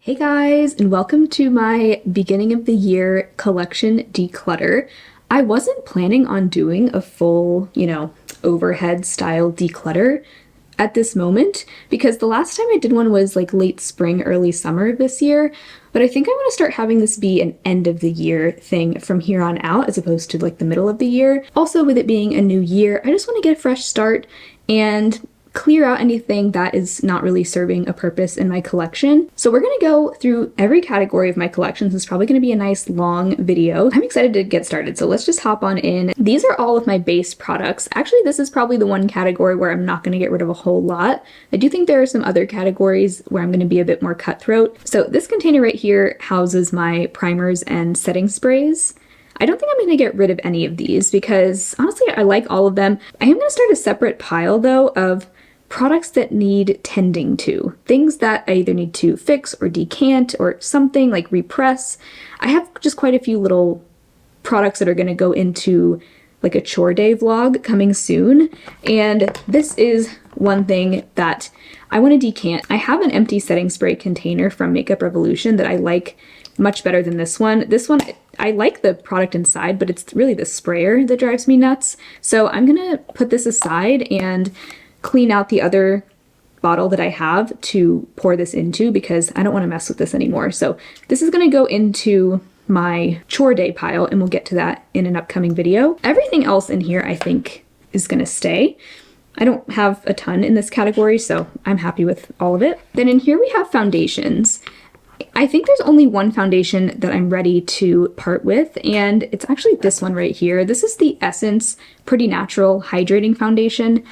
Hey guys, and welcome to my beginning of the year collection declutter. I wasn't planning on doing a full, overhead style declutter at this moment because the last time I did one was like late spring, early summer of this year. But I think I want to start having this be an end of the year thing from here on out as opposed to like the middle of the year. Also, with it being a new year, I just want to get a fresh start and clear out anything that is not really serving a purpose in my collection. So we're going to go through every category of my collection. This is probably going to be a nice long video. I'm excited to get started, so let's just hop on in. These are all of my base products. Actually, this is probably the one category where I'm not going to get rid of a whole lot. I do think there are some other categories where I'm going to be a bit more cutthroat. So this container right here houses my primers and setting sprays. I don't think I'm going to get rid of any of these because honestly, I like all of them. I am going to start a separate pile though of products that need tending to. Things that I either need to fix or decant or something like repress. I have just quite a few little products that are going to go into like a chore day vlog coming soon. And this is one thing that I want to decant. I have an empty setting spray container from Makeup Revolution that I like much better than this one. This one, I like the product inside, but it's really the sprayer that drives me nuts. So I'm going to put this aside and clean out the other bottle that I have to pour this into because I don't want to mess with this anymore. So this is going to go into my chore day pile and we'll get to that in an upcoming video. Everything else in here I think is going to stay. I don't have a ton in this category, so I'm happy with all of it. Then in here we have foundations. I think there's only one foundation that I'm ready to part with, and it's actually this one right here. This is the Essence Pretty Natural Hydrating Foundation.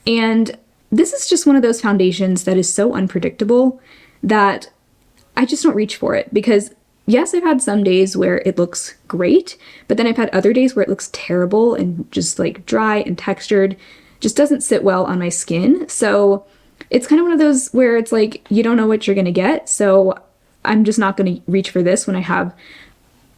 And this is just one of those foundations that is so unpredictable that I just don't reach for it because yes, I've had some days where it looks great, but then I've had other days where it looks terrible and just like dry and textured, just doesn't sit well on my skin. So it's kind of one of those where it's like, you don't know what you're going to get. So I'm just not going to reach for this when I have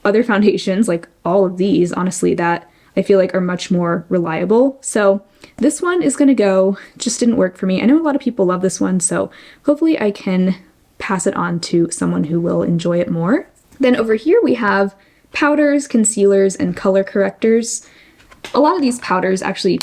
other foundations like all of these, honestly, that I feel like are much more reliable. So this one is going to go, just didn't work for me. I know a lot of people love this one, so hopefully I can pass it on to someone who will enjoy it more. Then over here we have powders, concealers, and color correctors. A lot of these powders, actually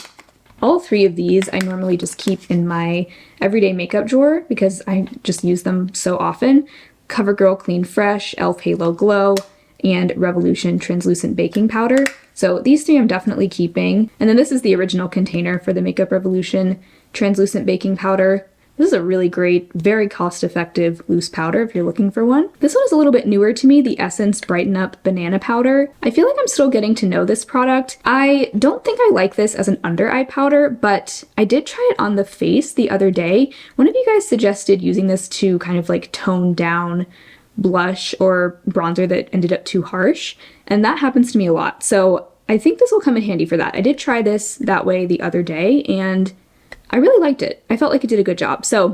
all three of these, I normally just keep in my everyday makeup drawer because I just use them so often. CoverGirl Clean Fresh, e.l.f. Halo Glow, and Revolution Translucent Baking Powder. So these three I'm definitely keeping. And then this is the original container for the Makeup Revolution Translucent Baking Powder. This is a really great, very cost-effective loose powder if you're looking for one. This one is a little bit newer to me, the Essence Brighten Up Banana Powder. I feel like I'm still getting to know this product. I don't think I like this as an under eye powder, but I did try it on the face the other day. One of you guys suggested using this to kind of like tone down blush or bronzer that ended up too harsh, and that happens to me a lot. So I think this will come in handy for that. I did try this that way the other day and I really liked it. I felt like it did a good job. So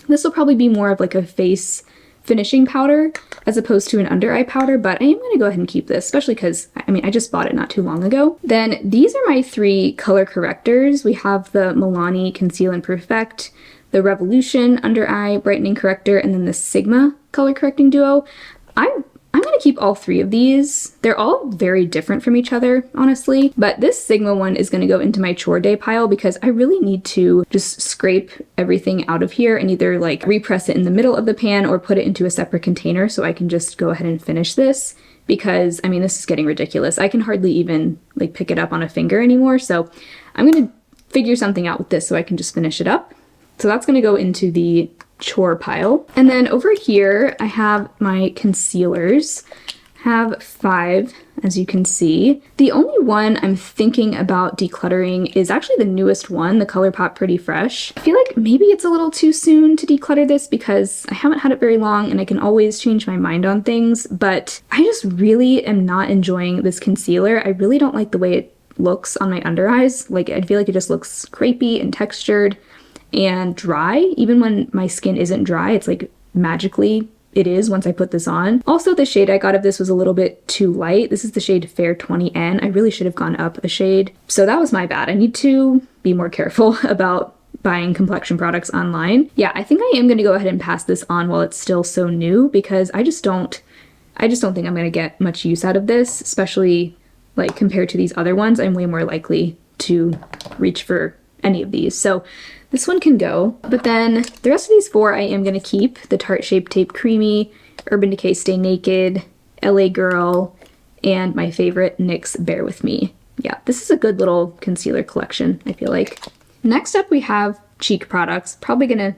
this will probably be more of like a face finishing powder as opposed to an under eye powder, but I am going to go ahead and keep this, especially because I just bought it not too long ago. Then these are my three color correctors. We have the Milani Conceal and Perfect, the Revolution Under Eye Brightening Corrector, and then the Sigma Color Correcting Duo. I'm going to keep all three of these. They're all very different from each other, honestly, but this Sigma one is going to go into my chore day pile because I really need to just scrape everything out of here and either like repress it in the middle of the pan or put it into a separate container so I can just go ahead and finish this because, this is getting ridiculous. I can hardly even like pick it up on a finger anymore, so I'm going to figure something out with this so I can just finish it up. So that's going to go into the chore pile. And then over here I have my concealers. I have 5, as you can see. The only one I'm thinking about decluttering is actually the newest one, the ColourPop Pretty Fresh. I feel like maybe it's a little too soon to declutter this because I haven't had it very long and I can always change my mind on things, but I just really am not enjoying this concealer. I really don't like the way it looks on my under eyes. Like, I feel like it just looks crepey and textured and dry. Even when my skin isn't dry, it's like magically it is once I put this on. Also, the shade I got of this was a little bit too light. This is the shade Fair 20N. I really should have gone up a shade. So that was my bad. I need to be more careful about buying complexion products online. Yeah, I think I am gonna go ahead and pass this on while it's still so new, because I just don't think I'm gonna get much use out of this, especially like compared to these other ones. I'm way more likely to reach for any of these. So this one can go, but then the rest of these four I am gonna keep: the Tarte Shape Tape Creamy, Urban Decay Stay Naked, LA Girl, and my favorite, NYX Bear With Me. Yeah, this is a good little concealer collection, I feel like. Next up we have cheek products. Probably gonna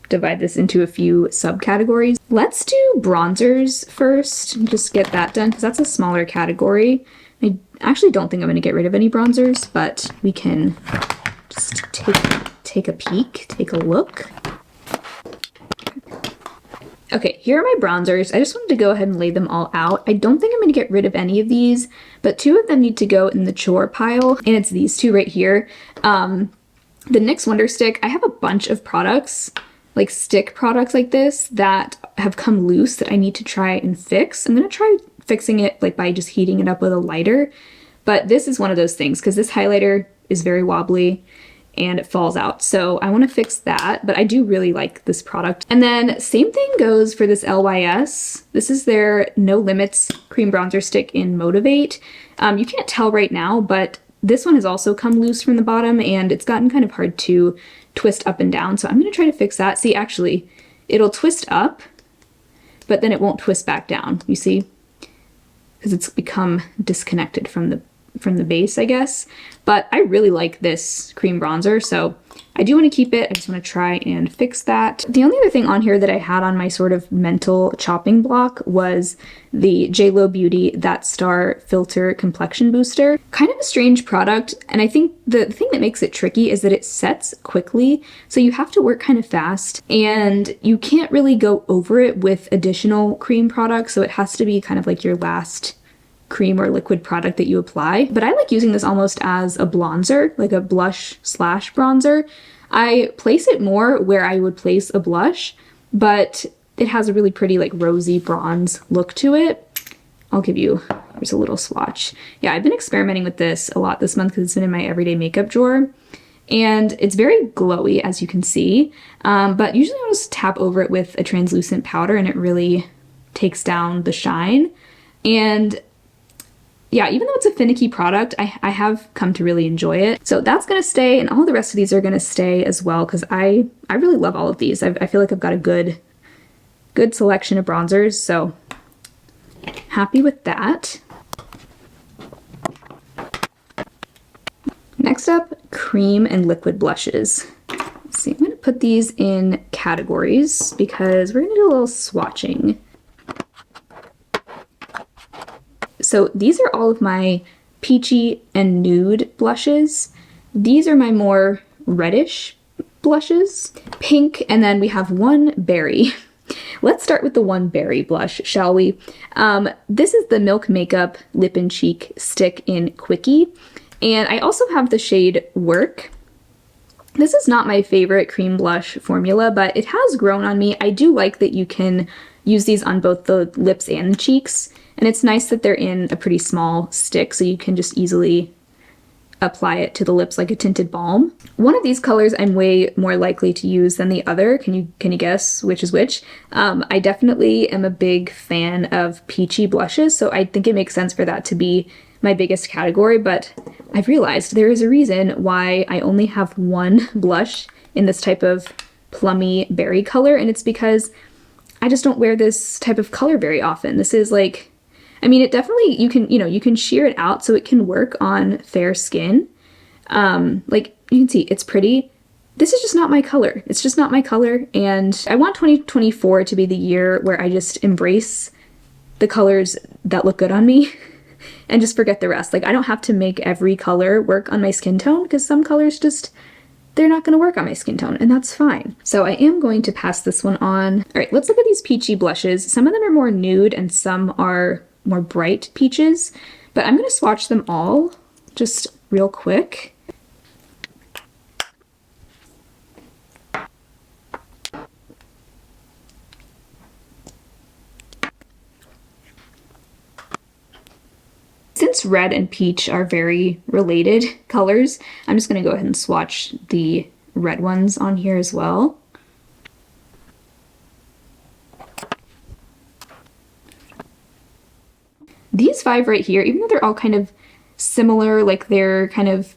divide this into a few subcategories. Let's do bronzers first, just get that done, because that's a smaller category. I actually don't think I'm gonna get rid of any bronzers, but we can just take a peek, take a look. Okay, here are my bronzers. I just wanted to go ahead and lay them all out. I don't think I'm gonna get rid of any of these, but two of them need to go in the chore pile, and it's these two right here. The NYX Wonder Stick, I have a bunch of products, like stick products like this, that have come loose that I need to try and fix. I'm gonna try fixing it like by just heating it up with a lighter, but this is one of those things, because this highlighter is very wobbly and it falls out. So I want to fix that, but I do really like this product. And then same thing goes for this LYS. This is their No Limits Cream Bronzer Stick in Motivate. You can't tell right now, but this one has also come loose from the bottom, and it's gotten kind of hard to twist up and down. So I'm going to try to fix that. See, actually, it'll twist up, but then it won't twist back down, you see? Because it's become disconnected from the base, I guess. But I really like this cream bronzer, so I do want to keep it. I just want to try and fix that. The only other thing on here that I had on my sort of mental chopping block was the JLo Beauty That Star Filter Complexion Booster. Kind of a strange product, and I think the thing that makes it tricky is that it sets quickly, so you have to work kind of fast, and you can't really go over it with additional cream products, so it has to be kind of like your last cream or liquid product that you apply. But I like using this almost as a bronzer, like a blush slash bronzer. I place it more where I would place a blush, but it has a really pretty like rosy bronze look to it. I'll give you, here's a little swatch. Yeah, I've been experimenting with this a lot this month because it's been in my everyday makeup drawer. And it's very glowy, as you can see, but usually I'll just tap over it with a translucent powder and it really takes down the shine. And yeah, even though it's a finicky product, I have come to really enjoy it. So that's gonna stay, and all the rest of these are gonna stay as well, because I really love all of these. I feel like I've got a good selection of bronzers, so happy with that. Next up, cream and liquid blushes. Let's see, I'm gonna put these in categories because we're gonna do a little swatching. So these are all of my peachy and nude blushes. These are my more reddish blushes. Pink, and then we have one berry. Let's start with the one berry blush, shall we? This is the Milk Makeup Lip and Cheek Stick in Quickie. And I also have the shade Work. This is not my favorite cream blush formula, but it has grown on me. I do like that you can use these on both the lips and the cheeks. And it's nice that they're in a pretty small stick, so you can just easily apply it to the lips like a tinted balm. One of these colors I'm way more likely to use than the other. Can you guess which is which? I definitely am a big fan of peachy blushes, so I think it makes sense for that to be my biggest category, but I've realized there is a reason why I only have one blush in this type of plummy berry color, and it's because I just don't wear this type of color very often. This is like, I mean, it definitely, you can sheer it out so it can work on fair skin. Like, you can see, it's pretty. This is just not my color. It's just not my color, and I want 2024 to be the year where I just embrace the colors that look good on me and just forget the rest. Like, I don't have to make every color work on my skin tone, because some colors just, they're not going to work on my skin tone, and that's fine. So I am going to pass this one on. All right, let's look at these peachy blushes. Some of them are more nude and some are more bright peaches, but I'm going to swatch them all just real quick. Since red and peach are very related colors, I'm just going to go ahead and swatch the red ones on here as well. These 5 right here, even though they're all kind of similar, like they're kind of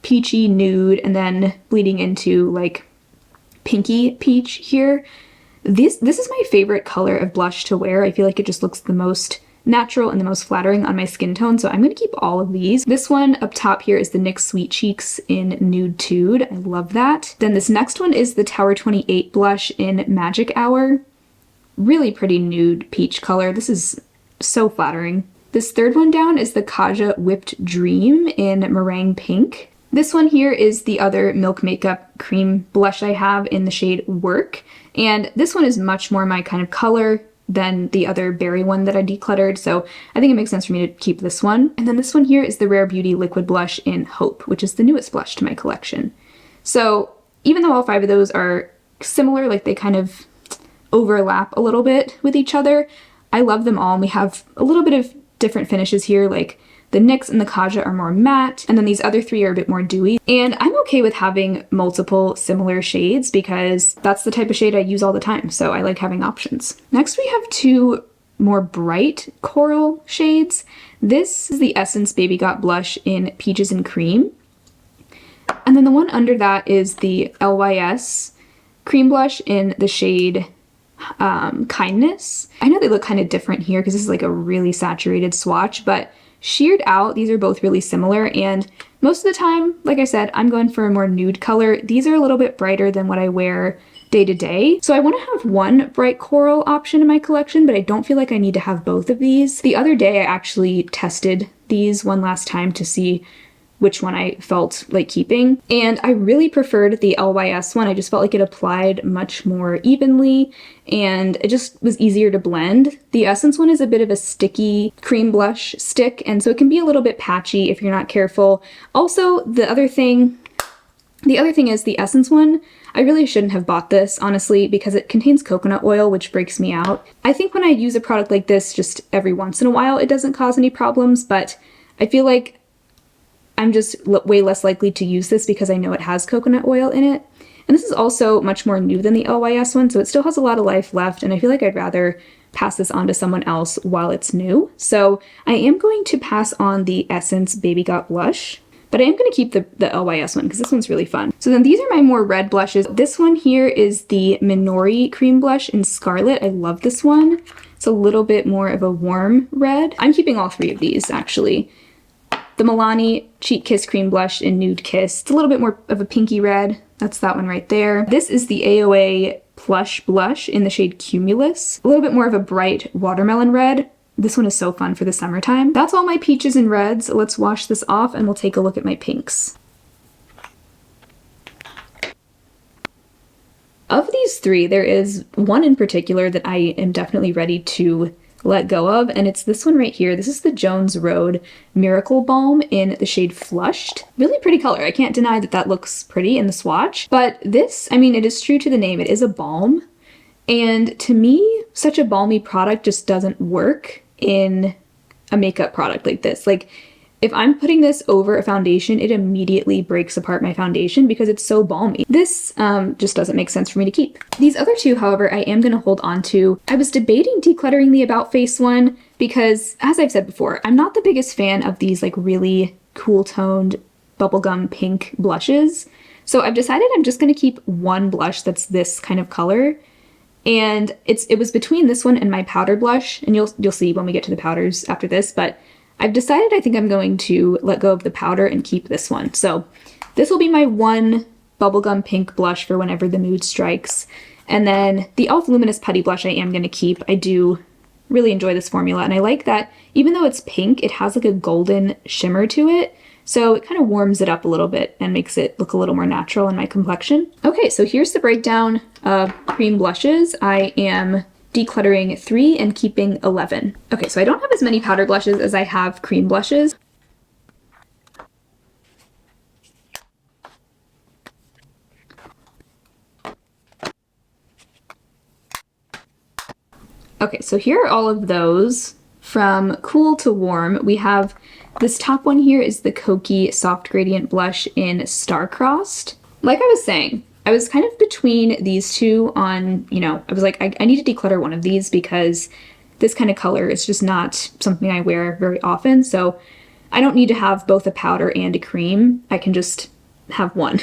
peachy nude and then bleeding into like pinky peach here, this is my favorite color of blush to wear. I feel like it just looks the most natural and the most flattering on my skin tone, so I'm going to keep all of these. This one up top here is the NYX Sweet Cheeks in Nude Tude. I love that. Then this next one is the Tower 28 blush in Magic Hour. Really pretty nude peach color. This is so flattering. This third one down is the Kaja Whipped Dream in Meringue Pink. This one here is the other Milk Makeup cream blush I have in the shade Work, and this one is much more my kind of color than the other berry one that I decluttered, so I think it makes sense for me to keep this one. And then this one here is the Rare Beauty Liquid Blush in Hope, which is the newest blush to my collection. So even though all 5 of those are similar, like they kind of overlap a little bit with each other, I love them all, and we have a little bit of different finishes here, like the NYX and the Kaja are more matte, and then these other 3 are a bit more dewy. And I'm okay with having multiple similar shades because that's the type of shade I use all the time, so I like having options. Next we have 2 more bright coral shades. This is the Essence Baby Got blush in Peaches and Cream. And then the one under that is the LYS cream blush in the shade Kindness. I know they look kind of different here because this is like a really saturated swatch, but sheared out, these are both really similar, and most of the time, like I said, I'm going for a more nude color. These are a little bit brighter than what I wear day to day, so I want to have one bright coral option in my collection, but I don't feel like I need to have both of these. The other day I actually tested these one last time to see which one I felt like keeping, and I really preferred the LYS one. I just felt like it applied much more evenly and it just was easier to blend. The Essence one is a bit of a sticky cream blush stick, and so it can be a little bit patchy if you're not careful. Also, the other thing is the Essence one, I really shouldn't have bought this, honestly, because it contains coconut oil, which breaks me out. I think when I use a product like this just every once in a while, it doesn't cause any problems, but I feel like I'm just way less likely to use this because I know it has coconut oil in it. And this is also much more new than the LYS one, so it still has a lot of life left, and I feel like I'd rather pass this on to someone else while it's new. So I am going to pass on the Essence Baby Got blush, but I am going to keep the LYS one because this one's really fun. So then these are my more red blushes. This one here is the Minori cream blush in Scarlet. I love this one. It's a little bit more of a warm red. I'm keeping all 3 of these, actually. The Milani Cheek Kiss Cream Blush in Nude Kiss. It's a little bit more of a pinky red. That's that one right there. This is the AOA Plush Blush in the shade Cumulus. A little bit more of a bright watermelon red. This one is so fun for the summertime. That's all my peaches and reds. Let's wash this off and we'll take a look at my pinks. Of these 3, there is one in particular that I am definitely ready to let go of, and it's this one right here. This is the Jones Road Miracle Balm in the shade Flushed. Really pretty color. I can't deny that that looks pretty in the swatch, but this, I mean, it is true to the name. It is a balm, and to me, such a balmy product just doesn't work in a makeup product like this. Like, if I'm putting this over a foundation, it immediately breaks apart my foundation because it's so balmy. This just doesn't make sense for me to keep. These other 2, however, I am going to hold on to. I was debating decluttering the About Face one because, as I've said before, I'm not the biggest fan of these like really cool toned bubblegum pink blushes. So I've decided I'm just going to keep one blush that's this kind of color. And it was between this one and my powder blush, and you'll see when we get to the powders after this, but I've decided I think I'm going to let go of the powder and keep this one. So this will be my one bubblegum pink blush for whenever the mood strikes. And then the e.l.f. Luminous Putty Blush I am going to keep. I do really enjoy this formula, and I like that even though it's pink, it has like a golden shimmer to it. So it kind of warms it up a little bit and makes it look a little more natural in my complexion. Okay, so here's the breakdown of cream blushes. I am decluttering 3 and keeping 11. Okay, so I don't have as many powder blushes as I have cream blushes. Okay, so here are all of those. From cool to warm, we have this top one here is the Kokie Soft Gradient Blush in Starcrossed. Like I was saying, I was kind of between these two on, you know, I was like, I need to declutter one of these because this kind of color is just not something I wear very often. So I don't need to have both a powder and a cream. I can just have one.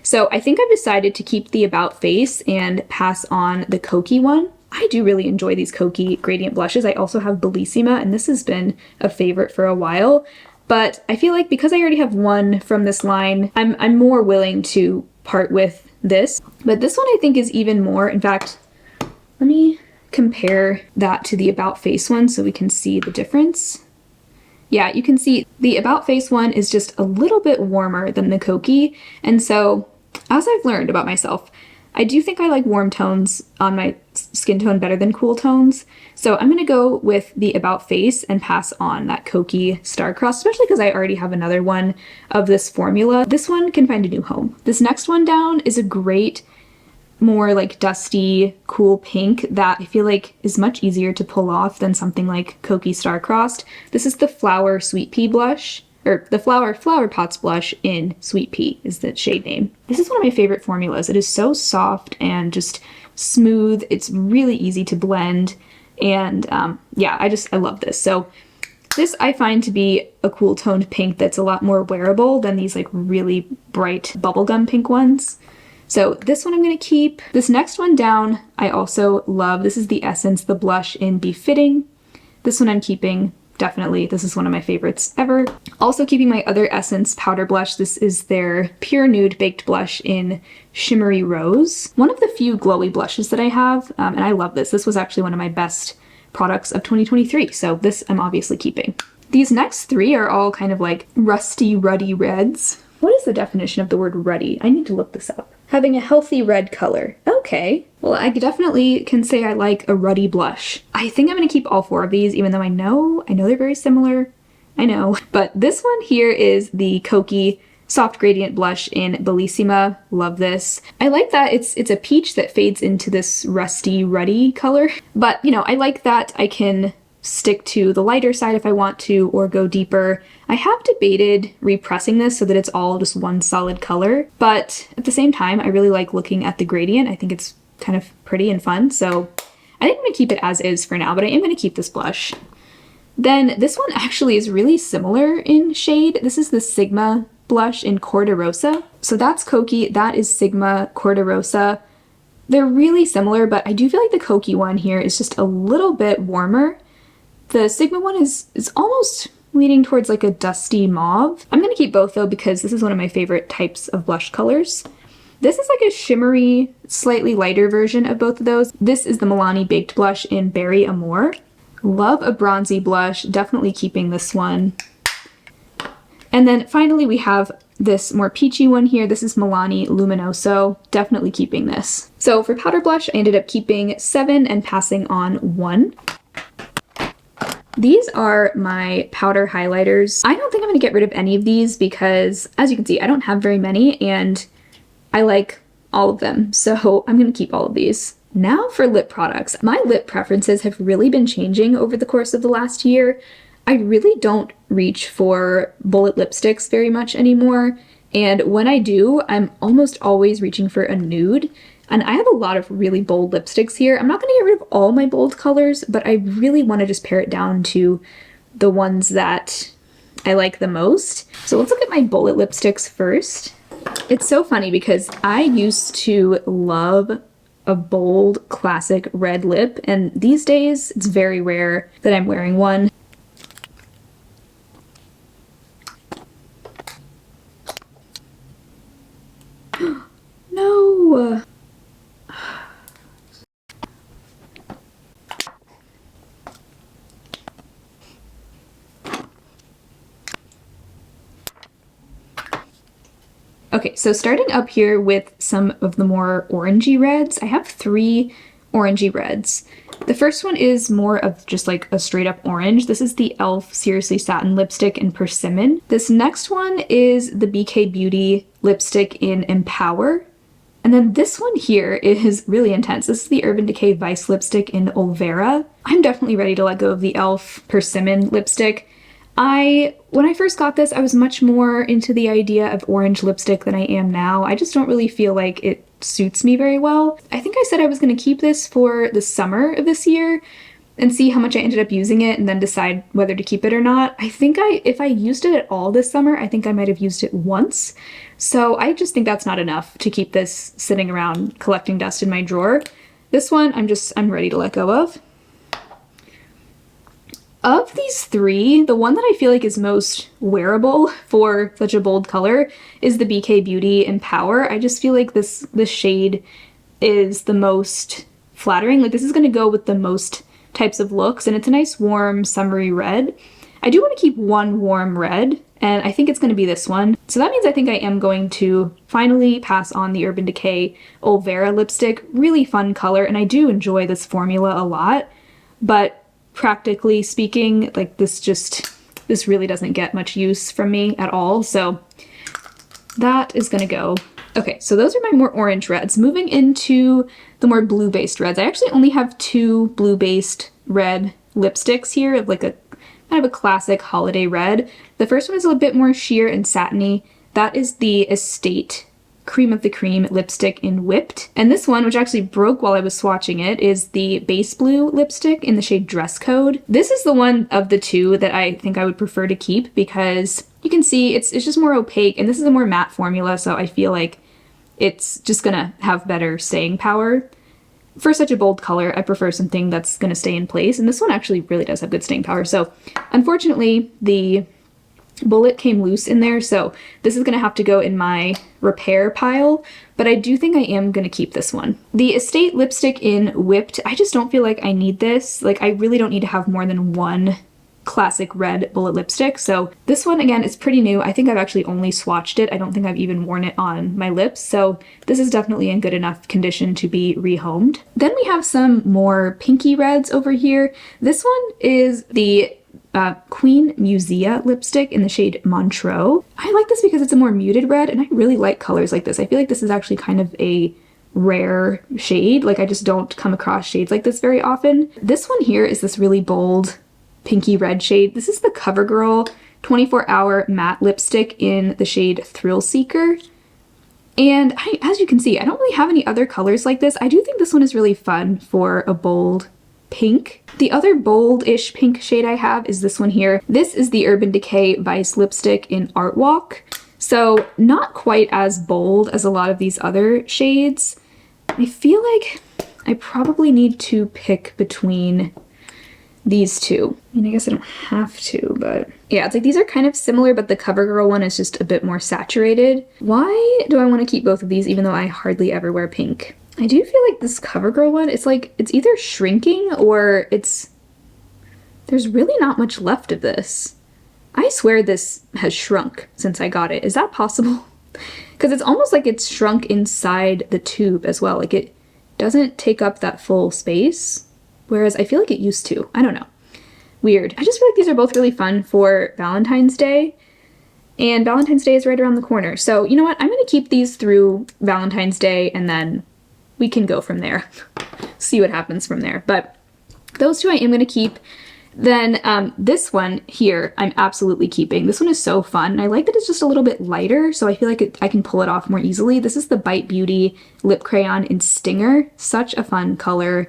So I think I've decided to keep the About Face and pass on the Kokie one. I do really enjoy these Kokie gradient blushes. I also have Bellissima, and this has been a favorite for a while. But I feel like because I already have one from this line, I'm more willing to part with this. But this one I think is even more. In fact, let me compare that to the About Face one so we can see the difference. Yeah, you can see the About Face one is just a little bit warmer than the Kokie. And so, as I've learned about myself, I do think I like warm tones on my skin tone better than cool tones. So I'm going to go with the About Face and pass on that Kokie Starcrossed, especially because I already have another one of this formula. This one can find a new home. This next one down is a great, more like dusty, cool pink that I feel like is much easier to pull off than something like Kokie Starcrossed. This is the Flower Sweet Pea blush, or the Flower Pots blush in Sweet Pea is the shade name. This is one of my favorite formulas. It is so soft and just smooth. It's really easy to blend. And yeah, I love this. So this I find to be a cool toned pink that's a lot more wearable than these like really bright bubblegum pink ones. So this one I'm going to keep. This next one down I also love. This is the Essence, the blush in Befitting. This one I'm keeping, definitely. This is one of my favorites ever. Also keeping my other Essence powder blush. This is their Pure Nude Baked Blush in Shimmery Rose. One of the few glowy blushes that I have, and I love this. This was actually one of my best products of 2023, so this I'm obviously keeping. These next three are all kind of like rusty, ruddy reds. What is the definition of the word ruddy? I need to look this up. Having a healthy red color. Okay. Well, I definitely can say I like a ruddy blush. I think I'm going to keep all four of these, even though I know they're very similar. I know. But this one here is the Kokie Soft Gradient Blush in Bellissima. Love this. I like that it's a peach that fades into this rusty, ruddy color. But, you know, I like that I can stick to the lighter side if I want to, or go deeper. I have debated repressing this so that it's all just one solid color, but at the same time, I really like looking at the gradient. I think it's kind of pretty and fun, so I think I'm going to keep it as is for now, but I am going to keep this blush. Then this one actually is really similar in shade. This is the Sigma blush in Corderosa. So that's Kokie, that is Sigma Corderosa. They're really similar, but I do feel like the Kokie one here is just a little bit warmer. The Sigma one is almost leaning towards like a dusty mauve. I'm going to keep both though because this is one of my favorite types of blush colors. This is like a shimmery, slightly lighter version of both of those. This is the Milani Baked Blush in Berry Amour. Love a bronzy blush, definitely keeping this one. And then finally we have this more peachy one here. This is Milani Luminoso, definitely keeping this. So for powder blush, I ended up keeping 7 and passing on 1. These are my powder highlighters. I don't think I'm going to get rid of any of these because, as you can see, I don't have very many and I like all of them. So I'm going to keep all of these. Now for lip products. My lip preferences have really been changing over the course of the last year. I really don't reach for bullet lipsticks very much anymore. And when I do, I'm almost always reaching for a nude. And I have a lot of really bold lipsticks here. I'm not going to get rid of all my bold colors, but I really want to just pare it down to the ones that I like the most. So let's look at my bullet lipsticks first. It's so funny because I used to love a bold classic red lip, and these days it's very rare that I'm wearing one. No! Okay, so starting up here with some of the more orangey reds, I have 3 orangey reds. The first one is more of just like a straight up orange. This is the e.l.f. Seriously Satin Lipstick in Persimmon. This next one is the BK Beauty lipstick in Empower. And then this one here is really intense. This is the Urban Decay Vice lipstick in Olvera. I'm definitely ready to let go of the e.l.f. Persimmon lipstick. When I first got this, I was much more into the idea of orange lipstick than I am now. I just don't really feel like it suits me very well. I think I said I was going to keep this for the summer of this year and see how much I ended up using it and then decide whether to keep it or not. I think if I used it at all this summer, I think I might have used it once. So I just think that's not enough to keep this sitting around collecting dust in my drawer. This one, I'm ready to let go of. Of these three, the one that I feel like is most wearable for such a bold color is the BK Beauty Empower. I just feel like this shade is the most flattering. Like, this is going to go with the most types of looks, and it's a nice warm summery red. I do want to keep one warm red, and I think it's going to be this one. So that means I think I am going to finally pass on the Urban Decay Olvera lipstick. Really fun color, and I do enjoy this formula a lot, but practically speaking, like, this really doesn't get much use from me at all, so that is gonna go. Okay, so those are my more orange reds. Moving into the more blue-based reds. I actually only have two blue-based red lipsticks here, like a kind of a classic holiday red. The first one is a little bit more sheer and satiny. That is the Estate Cream of the Cream lipstick in Whipped. And this one, which actually broke while I was swatching it, is the base blue lipstick in the shade Dress Code. This is the one of the two that I think I would prefer to keep because you can see it's just more opaque, and this is a more matte formula, so I feel like it's just gonna have better staying power. For such a bold color, I prefer something that's gonna stay in place, and this one actually really does have good staying power. So unfortunately, the bullet came loose in there, so this is gonna have to go in my repair pile, but I do think I am gonna keep this one. The Estate lipstick in Whipped, I just don't feel like I need this. Like, I really don't need to have more than one classic red bullet lipstick. So this one, again, is pretty new. I think I've actually only swatched it. I don't think I've even worn it on my lips. So this is definitely in good enough condition to be rehomed. Then we have some more pinky reds over here. This one is the Queen Musea lipstick in the shade Montreux. I like this because it's a more muted red, and I really like colors like this. I feel like this is actually kind of a rare shade. Like, I just don't come across shades like this very often. This one here is this really bold pinky red shade. This is the CoverGirl 24-Hour Matte Lipstick in the shade Thrill Seeker. And as you can see, I don't really have any other colors like this. I do think this one is really fun for a bold pink. The other bold-ish pink shade I have is this one here. This is the Urban Decay Vice Lipstick in Art Walk. So not quite as bold as a lot of these other shades. I feel like I probably need to pick between these two. I mean, I guess I don't have to, but yeah, it's like these are kind of similar, but the CoverGirl one is just a bit more saturated. Why do I want to keep both of these even though I hardly ever wear pink? I do feel like this CoverGirl one, it's like, it's either shrinking or there's really not much left of this. I swear this has shrunk since I got it. Is that possible? Because it's almost like it's shrunk inside the tube as well. Like, it doesn't take up that full space, whereas I feel like it used to. I don't know. Weird. I just feel like these are both really fun for Valentine's Day, and Valentine's Day is right around the corner. So you know what? I'm going to keep these through Valentine's Day, and then we can go from there. See what happens from there. But those two I am going to keep. Then this one here, I'm absolutely keeping. This one is so fun. I like that it's just a little bit lighter, so I feel like I can pull it off more easily. This is the Bite Beauty Lip Crayon in Stinger. Such a fun color.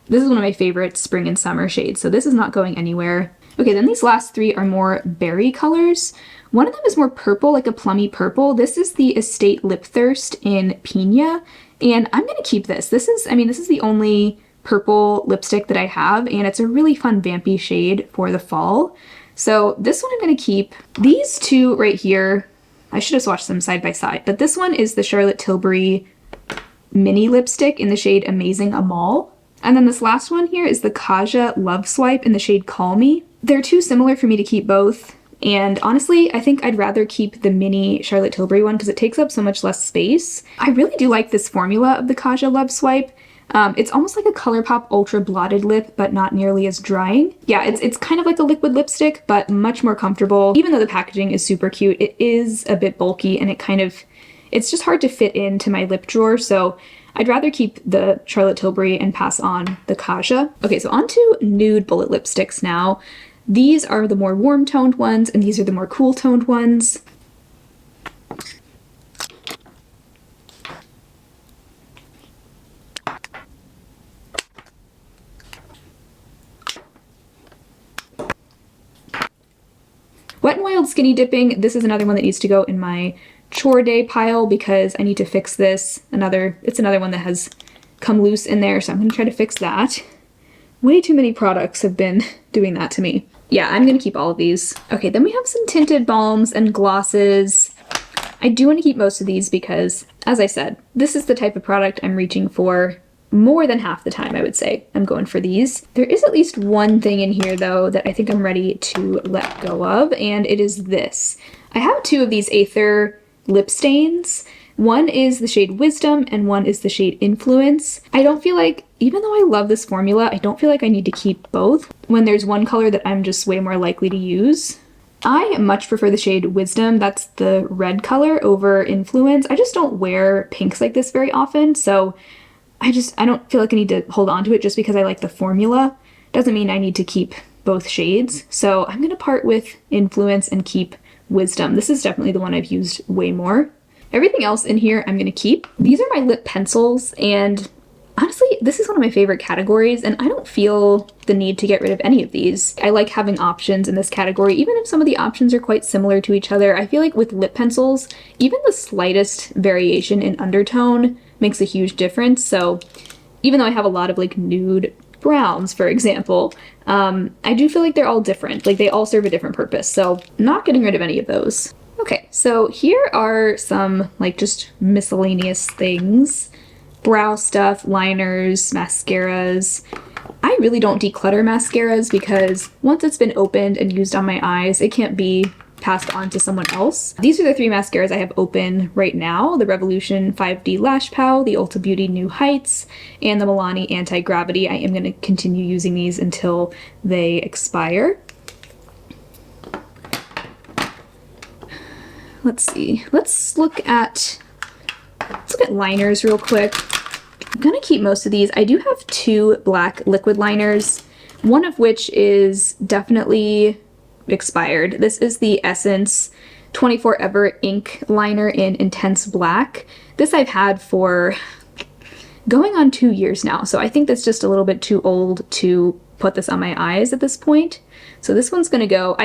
This is one of my favorite spring and summer shades, so this is not going anywhere. Okay, then these last three are more berry colors. One of them is more purple, like a plummy purple. This is the Estate Lip Thirst in Pina, and I'm gonna keep this. This is the only purple lipstick that I have, and it's a really fun vampy shade for the fall. So this one I'm gonna keep. These two right here, I should have swatched them side by side, but this one is the Charlotte Tilbury mini lipstick in the shade Amazing Amal. And then this last one here is the Kaja Love Swipe in the shade Call Me. They're too similar for me to keep both. And honestly, I think I'd rather keep the mini Charlotte Tilbury one because it takes up so much less space. I really do like this formula of the Kaja Love Swipe. It's almost like a ColourPop Ultra Blotted Lip, but not nearly as drying. Yeah, it's kind of like a liquid lipstick, but much more comfortable. Even though the packaging is super cute, it is a bit bulky, and it's just hard to fit into my lip drawer, so I'd rather keep the Charlotte Tilbury and pass on the Kaja. Okay, so on to nude bullet lipsticks now. These are the more warm toned ones, and these are the more cool toned ones. Wet n Wild Skinny Dipping, this is another one that needs to go in my chore day pile because I need to fix this. It's another one that has come loose in there, so I'm gonna try to fix that. Way too many products have been doing that to me. Yeah, I'm gonna keep all of these. Okay, then we have some tinted balms and glosses. I do want to keep most of these because, as I said, this is the type of product I'm reaching for more than half the time, I would say. I'm going for these. There is at least one thing in here, though, that I think I'm ready to let go of, and it is this. I have two of these Aether lip stains. One is the shade Wisdom, and one is the shade Influence. I don't feel like, even though I love this formula, I don't feel like I need to keep both when there's one color that I'm just way more likely to use. I much prefer the shade Wisdom, that's the red color, over Influence. I just don't wear pinks like this very often, so I don't feel like I need to hold on to it just because I like the formula. Doesn't mean I need to keep both shades. So I'm gonna part with Influence and keep Wisdom. This is definitely the one I've used way more. Everything else in here I'm gonna keep. These are my lip pencils, and honestly, this is one of my favorite categories, and I don't feel the need to get rid of any of these. I like having options in this category, even if some of the options are quite similar to each other. I feel like with lip pencils, even the slightest variation in undertone makes a huge difference. So even though I have a lot of like nude browns, for example, I do feel like they're all different. Like they all serve a different purpose. So not getting rid of any of those. Okay, so here are some like just miscellaneous things. Brow stuff, liners, mascaras. I really don't declutter mascaras because once it's been opened and used on my eyes, it can't be passed on to someone else. These are the three mascaras I have open right now: the Revolution 5D Lash Pow, the Ulta Beauty New Heights, and the Milani Anti-Gravity. I am going to continue using these until they expire. Let's see. Let's look at liners real quick. I'm gonna keep most of these. I do have two black liquid liners, one of which is definitely expired. This is the Essence 24 Ever Ink Liner in Intense Black. This I've had for going on 2 years now, so I think that's just a little bit too old to put this on my eyes at this point. So this one's gonna go.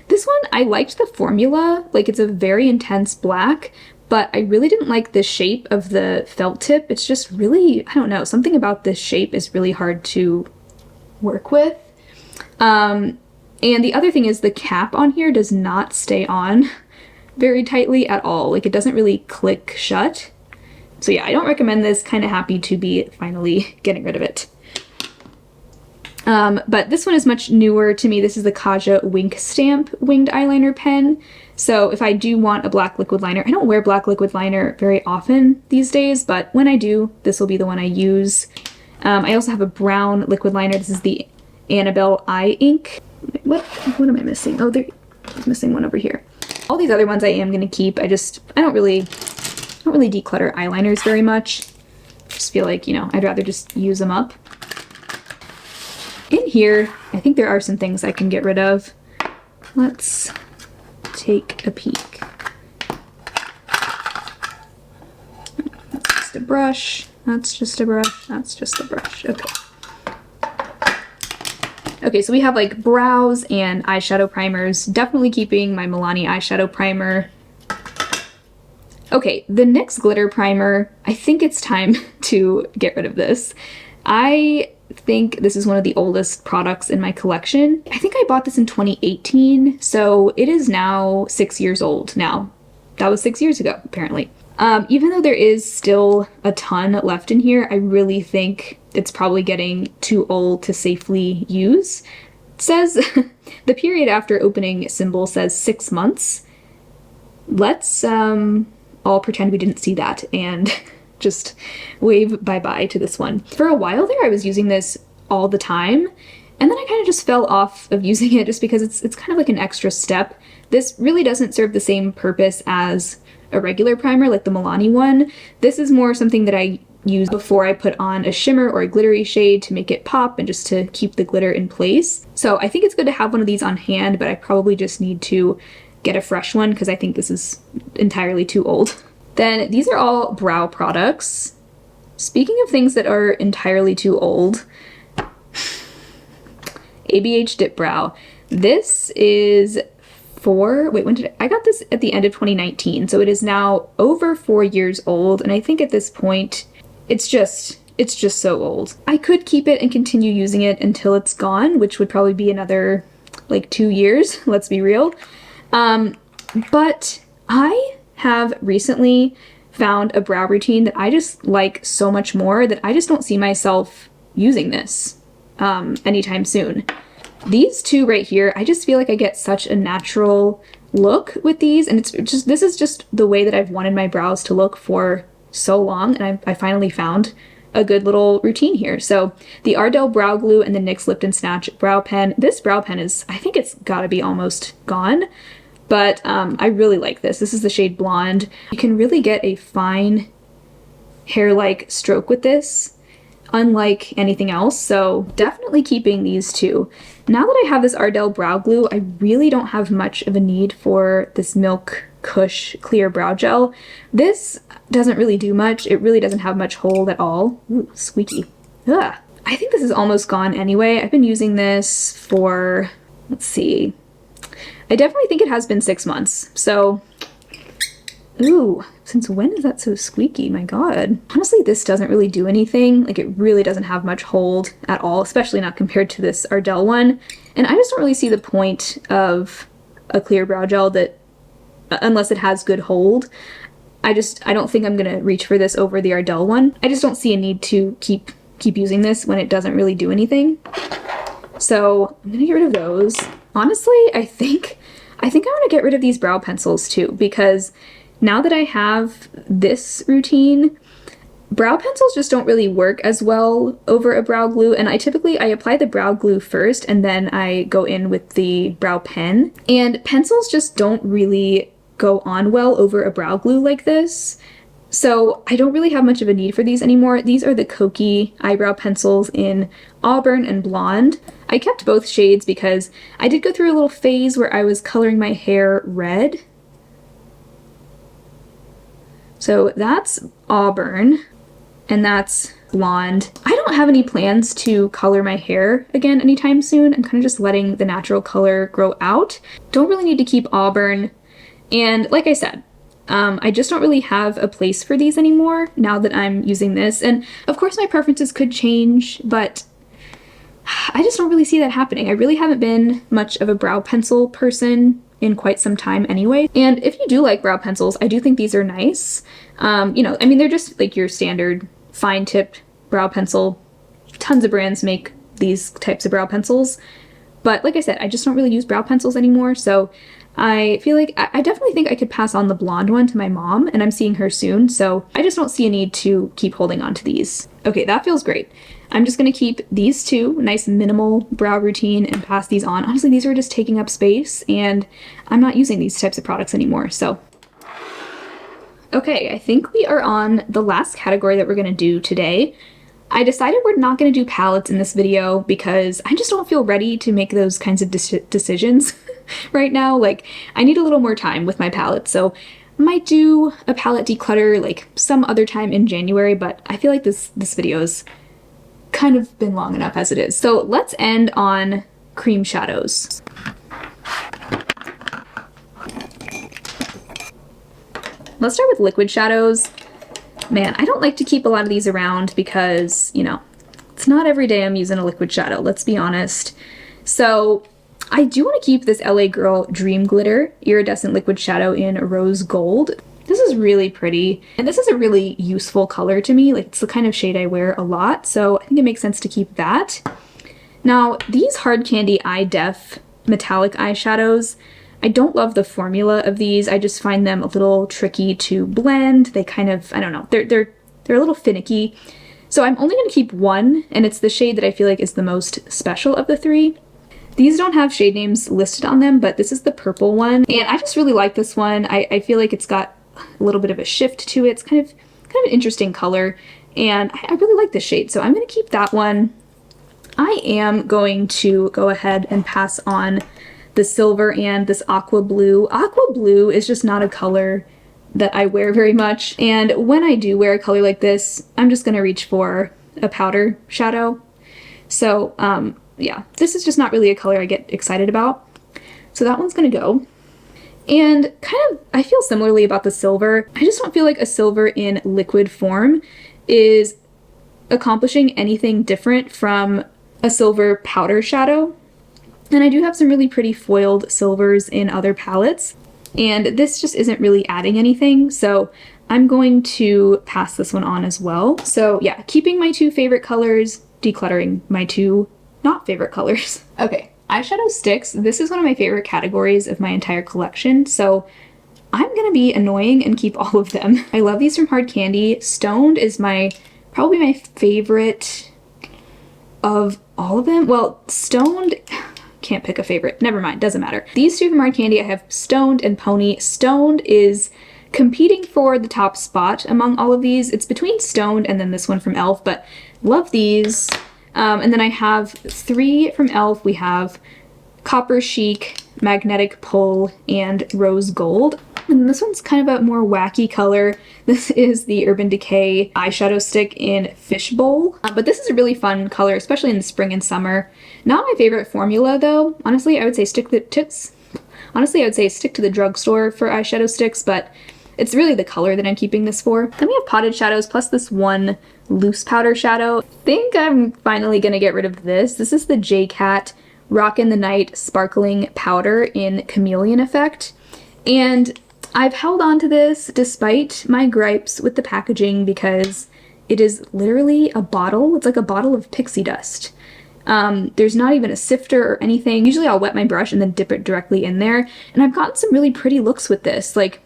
This one, I liked the formula, like it's a very intense black, but I really didn't like the shape of the felt tip. It's just really, I don't know, something about this shape is really hard to work with. And the other thing is the cap on here does not stay on very tightly at all. Like it doesn't really click shut. So yeah, I don't recommend this. Kind of happy to be finally getting rid of it. But this one is much newer to me. This is the Kaja Wink Stamp Winged Eyeliner Pen. So if I do want a black liquid liner, I don't wear black liquid liner very often these days, but when I do, this will be the one I use. I also have a brown liquid liner. This is the Annabelle Eye Ink. What am I missing? Oh, there's missing one over here. All these other ones I am going to keep. I don't really declutter eyeliners very much. Just feel like, I'd rather just use them up. In here, I think there are some things I can get rid of. Let's take a peek. That's just a brush. That's just a brush. That's just a brush. Okay. Okay, so we have like brows and eyeshadow primers. Definitely keeping my Milani eyeshadow primer. Okay, the NYX glitter primer. I think it's time to get rid of this. I think this is one of the oldest products in my collection. I think I bought this in 2018, so it is now 6 years old now. That was 6 years ago, apparently. Even though there is still a ton left in here, I really think it's probably getting too old to safely use. It says, the period after opening symbol says 6 months. Let's all pretend we didn't see that and just wave bye-bye to this one. For a while there, I was using this all the time, and then I kind of just fell off of using it just because it's kind of like an extra step. This really doesn't serve the same purpose as a regular primer like the Milani one. This is more something that I use before I put on a shimmer or a glittery shade to make it pop and just to keep the glitter in place. So I think it's good to have one of these on hand, but I probably just need to get a fresh one because I think this is entirely too old. Then these are all brow products. Speaking of things that are entirely too old, ABH Dip Brow. This is I got this at the end of 2019, so it is now over 4 years old, and I think at this point, it's just so old. I could keep it and continue using it until it's gone, which would probably be another, like, 2 years, let's be real. But I have recently found a brow routine that I just like so much more that I just don't see myself using this anytime soon. These two right here, I just feel like I get such a natural look with these, and this is just the way that I've wanted my brows to look for so long, and I finally found a good little routine here. So the Ardell Brow Glue and the NYX Lift and Snatch Brow Pen. This brow pen is, I think it's gotta be almost gone, but I really like this. This is the shade Blonde. You can really get a fine hair-like stroke with this, unlike anything else, so definitely keeping these two. Now that I have this Ardell Brow Glue, I really don't have much of a need for this Milk Kush Clear Brow Gel. This doesn't really do much. It really doesn't have much hold at all. Ooh, squeaky. Ugh. I think this is almost gone anyway. I've been using this for, let's see, I definitely think it has been 6 months, so ooh, since when is that so squeaky? My god. Honestly, this doesn't really do anything. Like, it really doesn't have much hold at all, especially not compared to this Ardell one. And I just don't really see the point of a clear brow gel that, unless it has good hold. I don't think I'm gonna reach for this over the Ardell one. I just don't see a need to keep using this when it doesn't really do anything. So I'm gonna get rid of those. Honestly, I think I want to get rid of these brow pencils too, because now that I have this routine, brow pencils just don't really work as well over a brow glue, and I apply the brow glue first and then I go in with the brow pen, and pencils just don't really go on well over a brow glue like this. So I don't really have much of a need for these anymore. These are the Kokie eyebrow pencils in Auburn and Blonde. I kept both shades because I did go through a little phase where I was coloring my hair red. So that's Auburn, and that's Blonde. I don't have any plans to color my hair again anytime soon. I'm kind of just letting the natural color grow out. Don't really need to keep Auburn. And like I said, I just don't really have a place for these anymore now that I'm using this. And of course my preferences could change, but I just don't really see that happening. I really haven't been much of a brow pencil person in quite some time anyway. And if you do like brow pencils, I do think these are nice. You know, I mean, they're just like your standard fine tipped brow pencil. Tons of brands make these types of brow pencils. But like I said, I just don't really use brow pencils anymore. So I feel like I definitely think I could pass on the blonde one to my mom, and I'm seeing her soon. So I just don't see a need to keep holding on to these. Okay, that feels great. I'm just gonna keep these two, nice minimal brow routine, and pass these on. Honestly, these are just taking up space, and I'm not using these types of products anymore, so. Okay, I think we are on the last category that we're gonna do today. I decided we're not gonna do palettes in this video because I just don't feel ready to make those kinds of decisions right now. Like, I need a little more time with my palette, so I might do a palette declutter like some other time in January, but I feel like this video's kind of been long enough as it is. So let's end on cream shadows. Let's start with liquid shadows. Man, I don't like to keep a lot of these around because, you know, it's not every day I'm using a liquid shadow, let's be honest. So I do want to keep this LA Girl Dream Glitter Iridescent Liquid Shadow in Rose Gold. This is really pretty, and this is a really useful color to me. Like, it's the kind of shade I wear a lot, so I think it makes sense to keep that. Now, these Hard Candy Eye Def metallic eyeshadows, I don't love the formula of these. I just find them a little tricky to blend. They kind of, I don't know, they're a little finicky. So I'm only gonna keep one, and it's the shade that I feel like is the most special of the three. These don't have shade names listed on them, but this is the purple one, and I just really like this one. I feel like it's got a little bit of a shift to it. It's kind of an interesting color. and I really like this shade, so I'm going to keep that one. I am going to go ahead and pass on the silver and this aqua blue. Aqua blue is just not a color that I wear very much, and when I do wear a color like this, I'm just going to reach for a powder shadow. So yeah, this is just not really a color I get excited about. So that one's going to go. And kind of, I feel similarly about the silver. I just don't feel like a silver in liquid form is accomplishing anything different from a silver powder shadow. And I do have some really pretty foiled silvers in other palettes, and this just isn't really adding anything, so I'm going to pass this one on as well. So yeah, keeping my two favorite colors, decluttering my two not favorite colors. Okay, eyeshadow sticks. This is one of my favorite categories of my entire collection, so I'm gonna be annoying and keep all of them. I love these from Hard Candy. Stoned is probably my favorite of all of them. Well, Stoned, can't pick a favorite. Never mind, doesn't matter. These two from Hard Candy, I have Stoned and Pony. Stoned is competing for the top spot among all of these. It's between Stoned and then this one from e.l.f., but love these. And then I have 3 from e.l.f. We have Copper Chic, Magnetic Pull, and Rose Gold. And this one's kind of a more wacky color. This is the Urban Decay eyeshadow stick in Fishbowl. But this is a really fun color, especially in the spring and summer. Not my favorite formula though. Honestly, I would say stick to the drugstore for eyeshadow sticks, but it's really the color that I'm keeping this for. Then we have potted shadows plus this one loose powder shadow. I think I'm finally gonna get rid of this. This is the J-Cat Rockin' the Night Sparkling Powder in Chameleon Effect. And I've held on to this despite my gripes with the packaging because it is literally a bottle. It's like a bottle of pixie dust. There's not even a sifter or anything. Usually I'll wet my brush and then dip it directly in there. And I've gotten some really pretty looks with this. Like,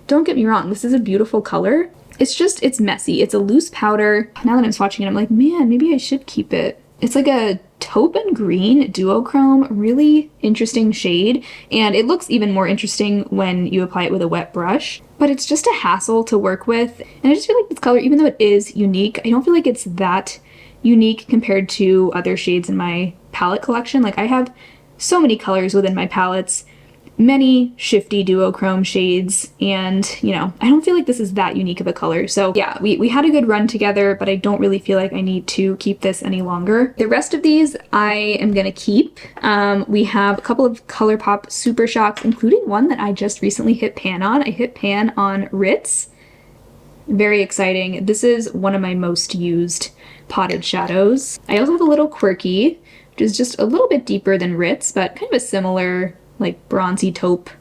don't get me wrong, this is a beautiful color. It's messy. It's a loose powder. Now that I'm swatching it, I'm like, man, maybe I should keep it. It's like a taupe and green duochrome, really interesting shade, and it looks even more interesting when you apply it with a wet brush, but it's just a hassle to work with, and I just feel like this color, even though it is unique, I don't feel like it's that unique compared to other shades in my palette collection. Like, I have so many colors within my palettes, many shifty duochrome shades, and you know, I don't feel like this is that unique of a color. So yeah, we had a good run together, but I don't really feel like I need to keep this any longer. The rest of these I am gonna keep. We have a couple of ColourPop Super Shocks, including one that I just recently hit pan on. I hit pan on Ritz. Very exciting. This is one of my most used potted shadows. I also have a little Quirky, which is just a little bit deeper than Ritz, but kind of a similar like bronzy taupe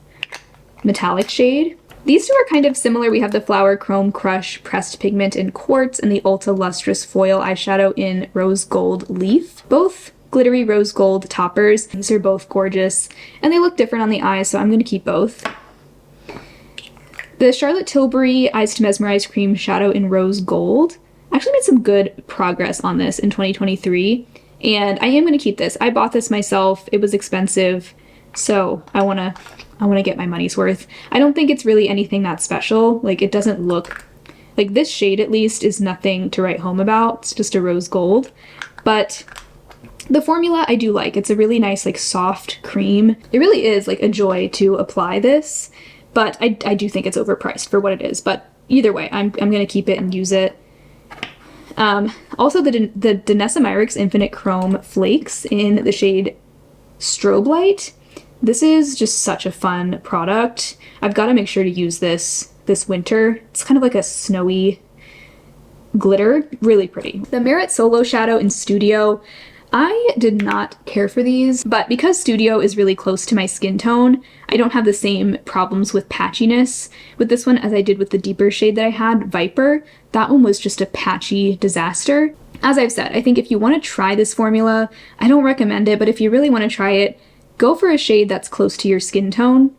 metallic shade. These two are kind of similar. We have the Flower Chrome Crush Pressed Pigment in Quartz and the Ulta Lustrous Foil eyeshadow in Rose Gold Leaf. Both glittery rose gold toppers. These are both gorgeous and they look different on the eye, so I'm going to keep both. The Charlotte Tilbury Eyes to Mesmerize Cream Shadow in Rose Gold. I actually made some good progress on this in 2023, and I am going to keep this. I bought this myself. It was expensive. So I wanna get my money's worth. I don't think it's really anything that special. Like, it doesn't look like this shade, at least, is nothing to write home about. It's just a rose gold. But the formula I do like. It's a really nice, like, soft cream. It really is like a joy to apply this, but I do think it's overpriced for what it is. But either way, I'm gonna keep it and use it. Also the Danessa Myricks Infinite Chrome Flakes in the shade Strobe Light. This is just such a fun product. I've got to make sure to use this winter. It's kind of like a snowy glitter. Really pretty. The Merit Solo Shadow in Studio. I did not care for these, but because Studio is really close to my skin tone, I don't have the same problems with patchiness with this one as I did with the deeper shade that I had, Viper. That one was just a patchy disaster. As I've said, I think if you want to try this formula, I don't recommend it, but if you really want to try it, go for a shade that's close to your skin tone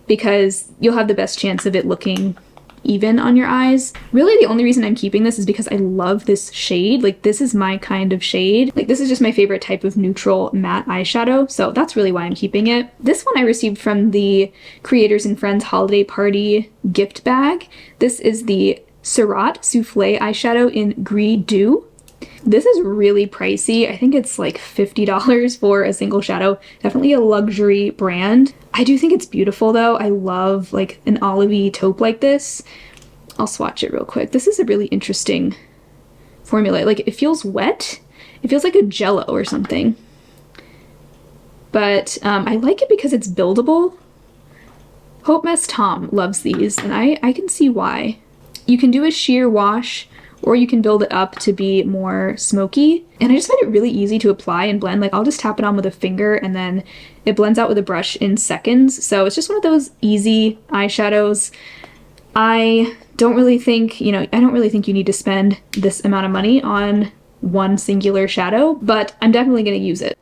because you'll have the best chance of it looking even on your eyes. Really, the only reason I'm keeping this is because I love this shade. Like, this is my kind of shade. Like, this is just my favorite type of neutral matte eyeshadow, so that's really why I'm keeping it. This one I received from the Creators and Friends Holiday Party gift bag. This is the Surratt Soufflé eyeshadow in Gris Dew. This is really pricey. I think it's like $50 for a single shadow. Definitely a luxury brand. I do think it's beautiful though. I love like an olivey taupe like this. I'll swatch it real quick. This is a really interesting formula. Like it feels wet. It feels like a jello or something. But I like it because it's buildable. Hope Mess Tom loves these, and I can see why. You can do a sheer wash, or you can build it up to be more smoky. And I just find it really easy to apply and blend. Like I'll just tap it on with a finger and then it blends out with a brush in seconds. So it's just one of those easy eyeshadows. I don't really think, I don't really think you need to spend this amount of money on one singular shadow, but I'm definitely going to use it.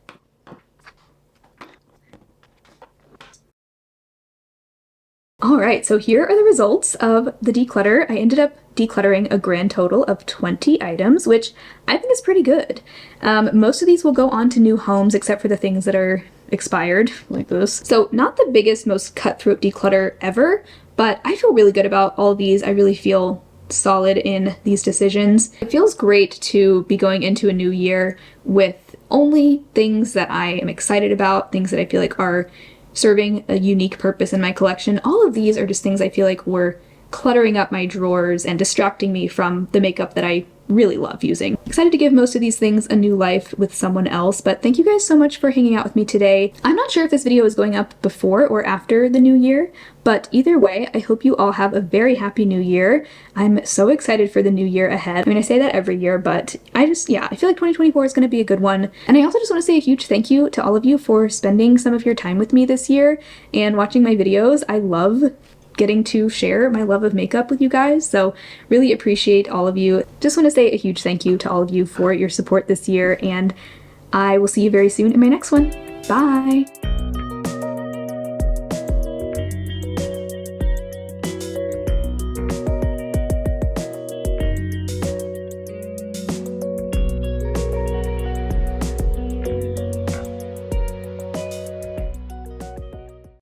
Alright, so here are the results of the declutter. I ended up decluttering a grand total of 20 items, which I think is pretty good. Most of these will go on to new homes, except for the things that are expired, like this. So not the biggest, most cutthroat declutter ever, but I feel really good about all of these. I really feel solid in these decisions. It feels great to be going into a new year with only things that I am excited about, things that I feel like are serving a unique purpose in my collection. All of these are just things I feel like were cluttering up my drawers and distracting me from the makeup that I really love using. Excited to give most of these things a new life with someone else, but thank you guys so much for hanging out with me today. I'm not sure if this video is going up before or after the new year, but either way, I hope you all have a very happy new year. I'm so excited for the new year ahead. I mean, I say that every year, but I feel like 2024 is going to be a good one. And I also just want to say a huge thank you to all of you for spending some of your time with me this year and watching my videos. I love getting to share my love of makeup with you guys, so really appreciate all of you. Just want to say a huge thank you to all of you for your support this year, and I will see you very soon in my next one. Bye!